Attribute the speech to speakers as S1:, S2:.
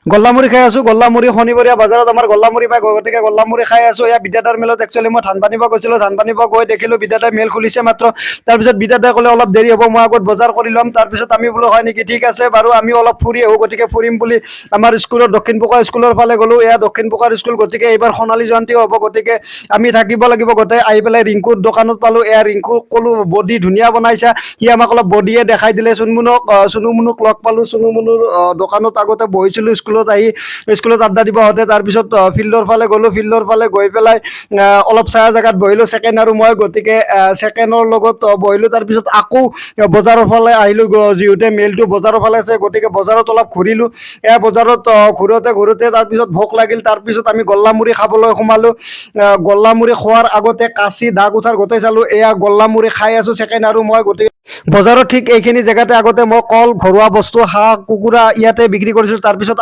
S1: গল্লামুড়ি খাই আছোঁ। গল্লামুড়ি শনিবৰীয়া বজাৰত আমাৰ গল্লামুড়ি পাই, গতিকে গল্লামুড়ি খাই আছোঁ। এয়া বিদ্যাদাৰ মেলত একচুৱেলি মই ধান পানিব গৈছিলোঁ। ধান পানিব গৈ দেখিলোঁ বিদ্যাদাই মেল খুলিছে মাত্ৰ। তাৰপিছত বিদ্যাদাই ক'লে অলপ দেৰি হ'ব, মই আগত বজাৰ কৰি ল'ম। তাৰপিছত আমি বোলো হয় নেকি, ঠিক আছে বাৰু আমিও অলপ ফুৰি আহোঁ। গতিকে ফুৰিম বুলি আমাৰ স্কুলৰ দক্ষিণ পোকা স্কুলৰ ফালে গ'লোঁ। এয়া দক্ষিণ পোকাৰ স্কুল, গতিকে এইবাৰ সোণালী জয়ন্তীও হ'ব, গতিকে আমি থাকিব লাগিব গোটেই। আহি পেলাই ৰিংকুৰ দোকানত পালোঁ। এয়া ৰিংকুক ক'লোঁ বডি ধুনীয়া বনাইছা। সি আমাক অলপ বডিয়ে দেখাই দিলে। চুনুমুনুক লগ পালোঁ। চুনুমুনুৰ দোকানত আগতে বহিছিলোঁ স্কুলত আহি, স্কুলত আড্ডা দিব আহোঁতে। তাৰপিছত ফিল্ডৰ ফালে গ'লোঁ। ফিল্ডৰ ফালে গৈ পেলাই অলপ ছায়া জেগাত বহিলোঁ ছেকেণ্ড আৰু মই, গতিকে ছেকেণ্ডৰ লগত বহিলোঁ। তাৰপিছত আকৌ বজাৰৰ ফালে আহিলোঁ, যিহেতু মেইলটো বজাৰৰ ফালে আছে, গতিকে বজাৰত অলপ ঘূৰিলোঁ। এয়া বজাৰত ঘূৰোতে তাৰপিছত ভোক লাগিল। তাৰপিছত আমি গল্লামুড়ি খাবলৈ সোমালোঁ। গল্লামুড়ি খোৱাৰ আগতে কাঁচি দাগ উঠাৰ গোটেই চালোঁ। এয়া গল্লামুড়ি খাই আছোঁ ছেকেণ্ড আৰু মই। গতিকে বজাৰত ঠিক এইখিনি জেগাতে আগতে মই কল, ঘৰুৱা বস্তু, হাঁহ কুকুৰা ইয়াতে বিক্ৰী কৰিছিলোঁ। তাৰপিছত